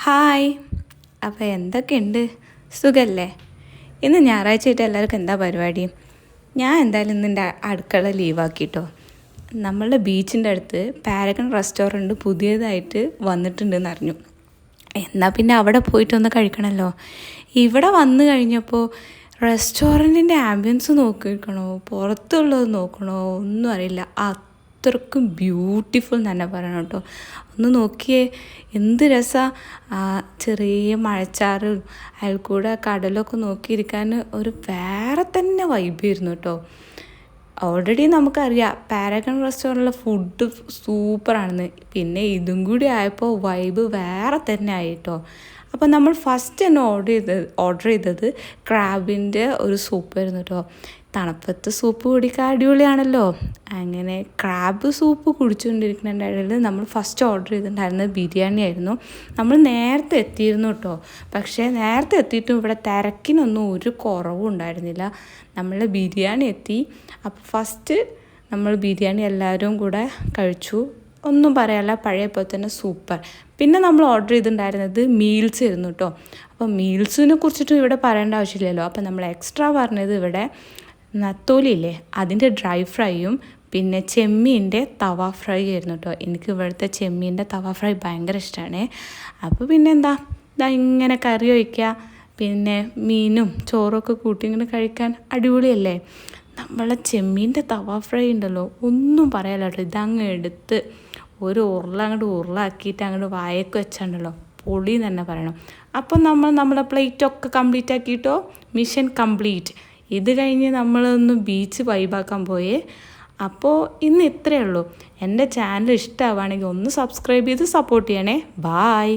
Hi. അപ്പോൾ എന്തൊക്കെയുണ്ട്, സുഖമല്ലേ? ഇന്ന് ഞായറാഴ്ചയായിട്ട് എല്ലാവർക്കും എന്താ പരിപാടി? ഞാൻ എന്തായാലും ഇന്ന് എൻ്റെ അടുക്കള ലീവാക്കിട്ടോ. നമ്മളുടെ ബീച്ചിൻ്റെ അടുത്ത് പാരഗൺ റെസ്റ്റോറൻറ്റ് പുതിയതായിട്ട് വന്നിട്ടുണ്ടെന്ന് അറിഞ്ഞു. എന്നാൽ പിന്നെ അവിടെ പോയിട്ടൊന്ന് കഴിക്കണമല്ലോ. ഇവിടെ വന്നു കഴിഞ്ഞപ്പോൾ റെസ്റ്റോറൻറ്റിൻ്റെ ആംബിയൻസ് നോക്കിയിരിക്കണോ പുറത്തുള്ളത് നോക്കണോ ഒന്നും അറിയില്ല. അത്രക്കും ബ്യൂട്ടിഫുൾ എന്ന് തന്നെ പറയണം കേട്ടോ. ഒന്ന് നോക്കിയേ, എന്ത് രസമാണ്. ചെറിയ മഴച്ചാറും അതിൽ കൂടെ കടലൊക്കെ നോക്കിയിരിക്കാൻ ഒരു വേറെ തന്നെ വൈബായിരുന്നു കേട്ടോ. ഓൾറെഡി നമുക്കറിയാം പാരഗൺ റെസ്റ്റോറൻറ്റിലെ ഫുഡ് സൂപ്പറാണെന്ന്. പിന്നെ ഇതും കൂടി ആയപ്പോൾ വൈബ് വേറെ തന്നെ ആയി കേട്ടോ. അപ്പോൾ നമ്മൾ ഫസ്റ്റ് തന്നെ ഓർഡർ ചെയ്തത് ക്രാബിൻ്റെ ഒരു സൂപ്പായിരുന്നു കേട്ടോ. തണുപ്പത്ത് സൂപ്പ് കുടിക്കാൻ അടിപൊളിയാണല്ലോ. അങ്ങനെ ക്രാബ് സൂപ്പ് കുടിച്ചുകൊണ്ടിരിക്കുന്നതിൻ്റെ ഇടയിൽ നമ്മൾ ഫസ്റ്റ് ഓർഡർ ചെയ്തിട്ടുണ്ടായിരുന്നത് ബിരിയാണി ആയിരുന്നു. നമ്മൾ നേരത്തെ എത്തിയിരുന്നു കേട്ടോ. പക്ഷേ നേരത്തെ എത്തിയിട്ടും ഇവിടെ തിരക്കിനൊന്നും ഒരു കുറവും ഉണ്ടായിരുന്നില്ല. നമ്മൾ ബിരിയാണി എത്തി. അപ്പോൾ ഫസ്റ്റ് നമ്മൾ ബിരിയാണി എല്ലാവരും കൂടെ കഴിച്ചു. ഒന്നും പറയാനില്ല, പഴയ പോലെ തന്നെ സൂപ്പർ. പിന്നെ നമ്മൾ ഓർഡർ ചെയ്തിട്ടുണ്ടായിരുന്നത് മീൽസ് ആയിരുന്നു കേട്ടോ. അപ്പോൾ മീൽസിനെ കുറിച്ചിട്ടും ഇവിടെ പറയേണ്ട ആവശ്യമില്ലല്ലോ. അപ്പോൾ നമ്മൾ എക്സ്ട്രാ പറഞ്ഞത് ഇവിടെ നത്തോലിയില്ലേ, അതിൻ്റെ ഡ്രൈ ഫ്രൈയും പിന്നെ ചെമ്മീൻ്റെ തവ ഫ്രൈ ആയിരുന്നു കേട്ടോ. എനിക്ക് ഇവിടുത്തെ ചെമ്മീൻ്റെ തവ ഫ്രൈ ഭയങ്കര ഇഷ്ടമാണ്. അപ്പോൾ പിന്നെ എന്താ ഇങ്ങനെ കറി ഒഴിക്കുക, പിന്നെ മീനും ചോറൊക്കെ കൂട്ടി ഇങ്ങനെ കഴിക്കാൻ അടിപൊളിയല്ലേ. നമ്മളെ ചെമ്മീൻ്റെ തവ ഫ്രൈ ഉണ്ടല്ലോ, ഒന്നും പറയാലോ കേട്ടോ. ഇതങ്ങ് എടുത്ത് ഒരു ഉരുളാക്കിയിട്ട് അങ്ങോട്ട് വായക്ക് വെച്ചാണ്ടല്ലോ, പൊളി തന്നെ പറയണം. അപ്പം നമ്മളെ പ്ലേറ്റൊക്കെ കംപ്ലീറ്റ് ആക്കിയിട്ടോ, മിഷൻ കംപ്ലീറ്റ്. ഇത് കഴിഞ്ഞ് നമ്മളൊന്ന് ബീച്ച് വൈബാക്കാൻ പോയേ. അപ്പോൾ ഇന്ന് ഇത്രയേ ഉള്ളൂ. എൻ്റെ ചാനൽ ഇഷ്ടമാവുകയാണെങ്കിൽ ഒന്ന് സബ്സ്ക്രൈബ് ചെയ്ത് സപ്പോർട്ട് ചെയ്യണേ. ബായ്.